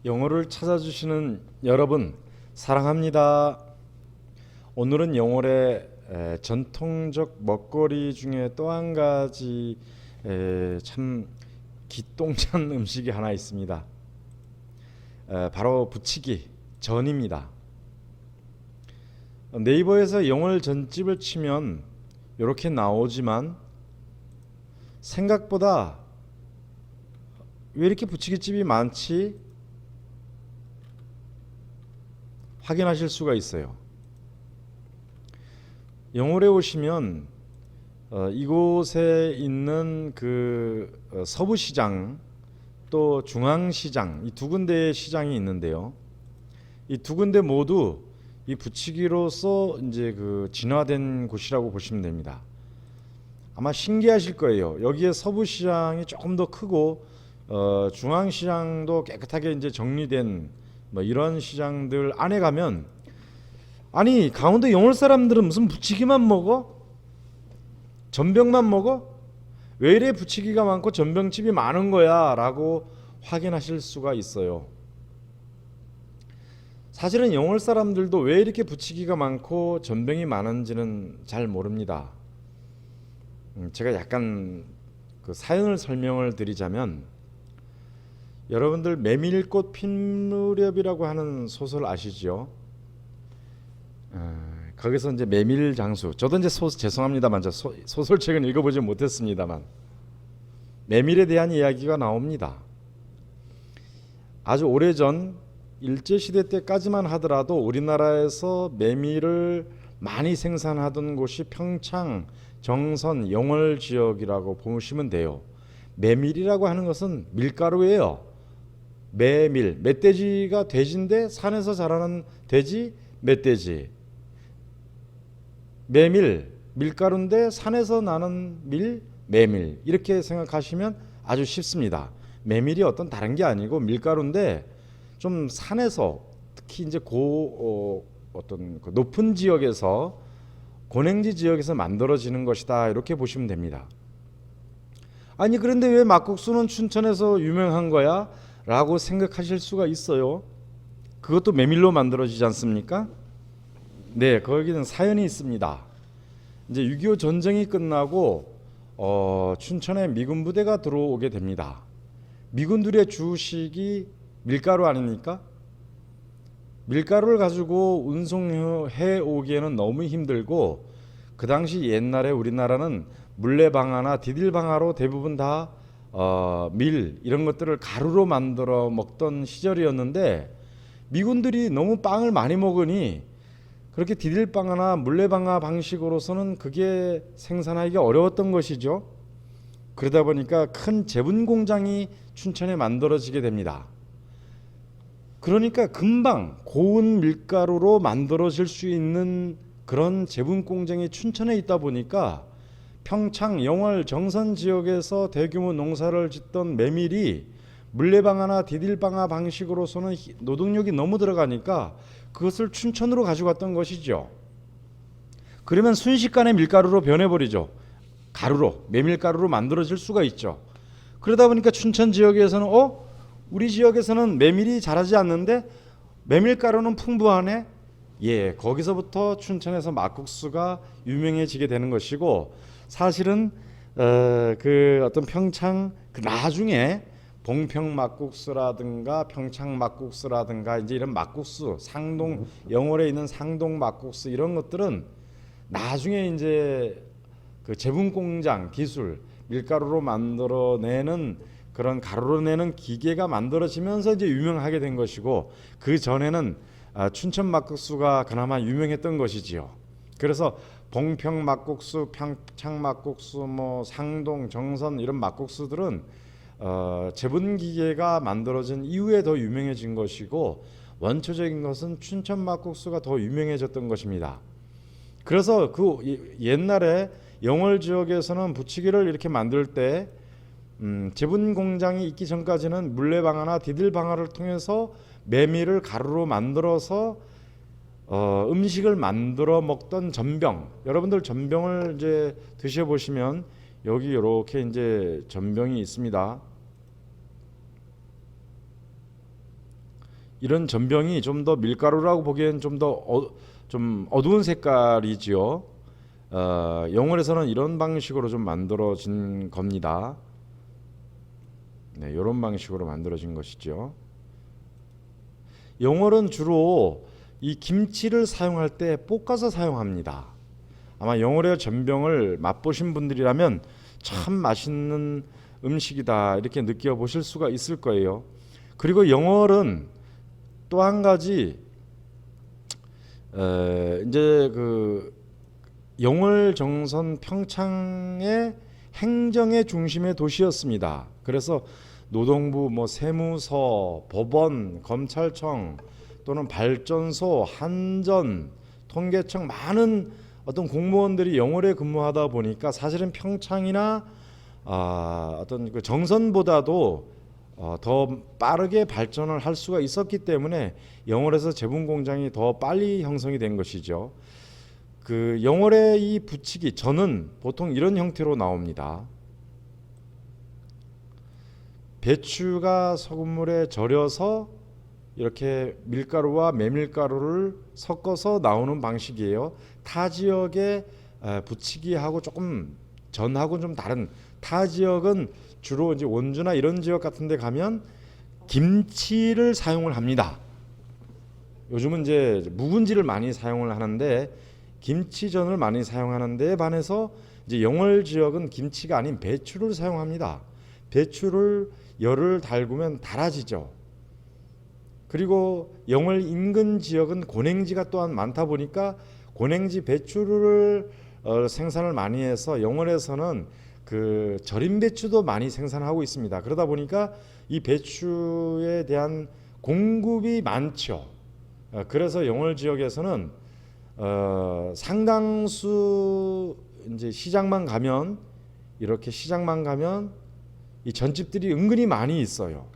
영어를 찾아주시는 여러분 사랑합니다. 오늘은 영월의 전통적 먹거리 중에 또 한 가지 참 기똥찬 음식이 하나 있습니다. 바로 부치기 전입니다. 네이버에서 영월 전집을 치면 이렇게 나오지만 생각보다 왜 이렇게 부치기집이 많지? 확인하실 수가 있어요. 영월에 오시면 이곳에 있는 서부시장 또 중앙시장 이 두 군데의 시장이 있는데요. 이 두 군데 모두 이 부치기로서 이제 진화된 곳이라고 보시면 됩니다. 아마 신기하실 거예요. 여기에 서부시장이 조금 더 크고 중앙시장도 깨끗하게 이제 정리된 이런 시장들 안에 가면 아니 강원도 영월 사람들은 무슨 부치기만 먹어? 전병만 먹어? 왜 이래 부치기가 많고 전병집이 많은 거야? 라고 확인하실 수가 있어요. 사실은 영월 사람들도 왜 이렇게 부치기가 많고 전병이 많은지는 잘 모릅니다. 제가 약간 사연을 설명을 드리자면 여러분들 메밀꽃 핀 무렵이라고 하는 소설 아시죠? 거기서 이제 메밀 장수, 저도 이제 죄송합니다만 소설책은 읽어보지 못했습니다만 메밀에 대한 이야기가 나옵니다. 아주 오래전 일제시대 때까지만 하더라도 우리나라에서 메밀을 많이 생산하던 곳이 평창, 정선, 영월 지역이라고 보시면 돼요. 메밀이라고 하는 것은 밀가루예요. 메밀, 멧돼지가 돼지인데 산에서 자라는 돼지, 멧돼지. 메밀, 밀가루인데 산에서 나는 밀, 메밀. 이렇게 생각하시면 아주 쉽습니다. 메밀이 어떤 다른 게 아니고 밀가루인데 좀 산에서 특히 이제 어떤 높은 지역에서 고냉지 지역에서 만들어지는 것이다. 이렇게 보시면 됩니다. 아니 그런데 왜 막국수는 춘천에서 유명한 거야? 라고 생각하실 수가 있어요. 그것도 메밀로 만들어지지 않습니까? 네, 거기는 사연이 있습니다. 이제 6.25 전쟁이 끝나고 춘천에 미군 부대가 들어오게 됩니다. 미군들의 주식이 밀가루 아닙니까? 밀가루를 가지고 운송해 오기에는 너무 힘들고 그 당시 옛날에 우리나라는 물레방아나 디딜방아로 대부분 다 밀 이런 것들을 가루로 만들어 먹던 시절이었는데 미군들이 너무 빵을 많이 먹으니 그렇게 디딜방아나 물레방아 방식으로서는 그게 생산하기가 어려웠던 것이죠. 그러다 보니까 큰 제분 공장이 춘천에 만들어지게 됩니다. 그러니까 금방 고운 밀가루로 만들어질 수 있는 그런 제분 공장이 춘천에 있다 보니까 평창, 영월, 정선 지역에서 대규모 농사를 짓던 메밀이 물레방아나 디딜방아 방식으로서는 노동력이 너무 들어가니까 그것을 춘천으로 가져갔던 것이죠. 그러면 순식간에 밀가루로 변해버리죠. 가루로, 메밀가루로 만들어질 수가 있죠. 그러다 보니까 춘천 지역에서는 우리 지역에서는 메밀이 자라지 않는데 메밀가루는 풍부하네. 예, 거기서부터 춘천에서 막국수가 유명해지게 되는 것이고 사실은 어떤 평창 나중에 봉평 막국수라든가 평창 막국수라든가 이제 이런 막국수 상동 영월에 있는 상동 막국수 이런 것들은 나중에 이제 제분 공장 기술 밀가루로 만들어내는 그런 가루로 내는 기계가 만들어지면서 이제 유명하게 된 것이고 그 전에는 춘천 막국수가 그나마 유명했던 것이지요. 그래서 봉평 막국수, 평창 막국수, 상동, 정선 이런 막국수들은 제분 기계가 만들어진 이후에 더 유명해진 것이고 원초적인 것은 춘천 막국수가 더 유명해졌던 것입니다. 그래서 옛날에 영월 지역에서는 부치기를 이렇게 만들 때 제분 공장이 있기 전까지는 물레방아나 디딜방아를 통해서 메밀을 가루로 만들어서 음식을 만들어 먹던 전병. 여러분들 전병을 이제 드셔 보시면 여기 이렇게 이제 전병이 있습니다. 이런 전병이 좀 더 밀가루라고 보기엔 좀 더 좀 어두운 색깔이지요. 영월에서는 이런 방식으로 좀 만들어진 겁니다. 네, 이런 방식으로 만들어진 것이죠. 영월은 주로 이 김치를 사용할 때 볶아서 사용합니다. 아마 영월의 전병을 맛보신 분들이라면 참 맛있는 음식이다 이렇게 느껴보실 수가 있을 거예요. 그리고 영월은 또 한 가지 이제 그 영월 정선 평창의 행정의 중심의 도시였습니다. 그래서 노동부, 뭐 세무서, 법원, 검찰청 또는 발전소, 한전, 통계청 많은 어떤 공무원들이 영월에 근무하다 보니까 사실은 평창이나 어떤 그 정선보다도 더 빠르게 발전을 할 수가 있었기 때문에 영월에서 제분 공장이 더 빨리 형성이 된 것이죠. 그 영월의 이 부치기 전은 보통 이런 형태로 나옵니다. 배추가 소금물에 절여서 이렇게 밀가루와 메밀가루를 섞어서 나오는 방식이에요. 타 지역의 부치기하고 조금 전하고 좀 다른, 타 지역은 주로 이제 원주나 이런 지역 같은 데 가면 김치를 사용을 합니다. 요즘은 이제 묵은지를 많이 사용을 하는데 김치전을 많이 사용하는 데에 반해서 이제 영월 지역은 김치가 아닌 배추를 사용합니다. 배추를 열을 달구면 달아지죠. 그리고 영월 인근 지역은 고냉지가 또한 많다 보니까 고냉지 배추를 생산을 많이 해서 영월에서는 그 절임 배추도 많이 생산하고 있습니다. 그러다 보니까 이 배추에 대한 공급이 많죠. 그래서 영월 지역에서는 상당수 이제 시장만 가면 이렇게 시장만 가면 이 전집들이 은근히 많이 있어요.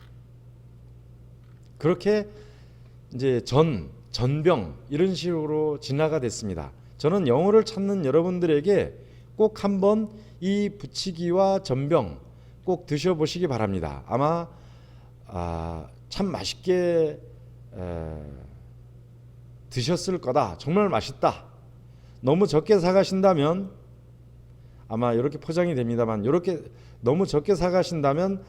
그렇게 이제 전병 이런 식으로 진화가 됐습니다. 저는 영월을 찾는 여러분들에게 꼭 한번 이 부치기와 전병 꼭 드셔보시기 바랍니다. 아마 참 맛있게 드셨을 거다. 정말 맛있다. 너무 적게 사가신다면 아마 이렇게 포장이 됩니다만 이렇게 너무 적게 사가신다면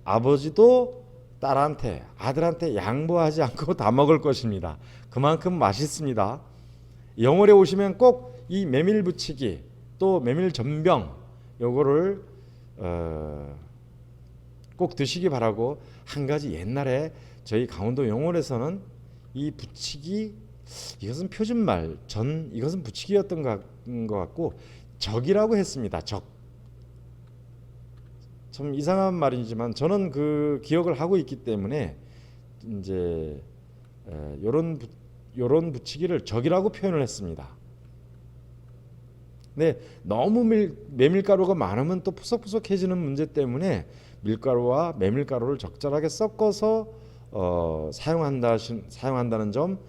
아버지도 딸한테 아들한테 양보하지 않고 다 먹을 것입니다. 그만큼 맛있습니다. 영월에 오시면 꼭 이 메밀 부치기 또 메밀 전병 요거를 꼭 드시기 바라고, 한 가지 옛날에 저희 강원도 영월에서는 이 부치기 이것은 표준말 이것은 부치기였던 것 같고 적이라고 했습니다. 적. 참 이상한 말이지만 저는 그 기억을 하고 있기 때문에 이제 요런 부치기를 적이라고 표현을 했습니다. 네, 너무 메밀가루가 많으면 또 푸석푸석해지는 문제 때문에 밀가루와 메밀가루를 적절하게 섞어서 사용한다는 점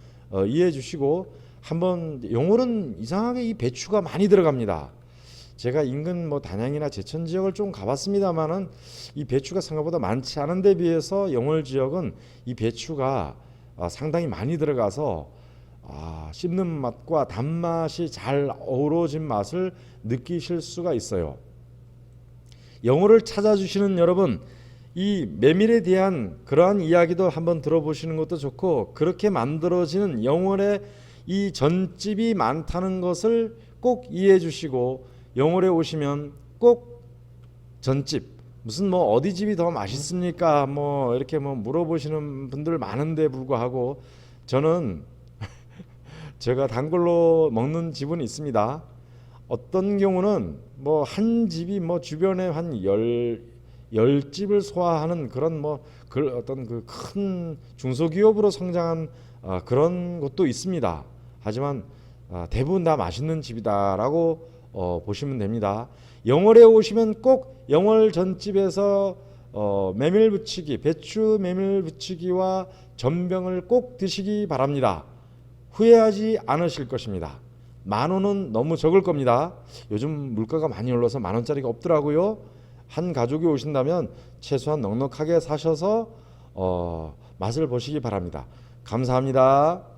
이해해 주시고, 한번 영월은 이상하게 이 배추가 많이 들어갑니다. 제가 인근 뭐 단양이나 제천 지역을 좀 가봤습니다만은 이 배추가 생각보다 많지 않은 데 비해서 영월 지역은 이 배추가 상당히 많이 들어가서 씹는 맛과 단맛이 잘 어우러진 맛을 느끼실 수가 있어요. 영월을 찾아주시는 여러분, 이 메밀에 대한 그러한 이야기도 한번 들어보시는 것도 좋고, 그렇게 만들어지는 영월에 이 전집이 많다는 것을 꼭 이해해 주시고, 영월에 오시면 꼭 전집, 무슨 뭐 어디 집이 더 맛있습니까? 뭐 이렇게 뭐 물어보시는 분들 많은데 불구하고 저는 제가 단골로 먹는 집은 있습니다. 어떤 경우는 뭐 한 집이 뭐 주변에 한 열 집을 소화하는 그런 뭐 어떤 그 큰 중소기업으로 성장한 그런 곳도 있습니다. 하지만 대부분 다 맛있는 집이다라고 보시면 됩니다. 영월에 오시면 꼭 영월 전집에서 메밀 부치기, 배추 메밀 부치기와 전병을 꼭 드시기 바랍니다. 후회하지 않으실 것입니다. 10,000원은 너무 적을 겁니다. 요즘 물가가 많이 올라서 10,000원짜리가 없더라고요. 한 가족이 오신다면 최소한 넉넉하게 사셔서 맛을 보시기 바랍니다. 감사합니다.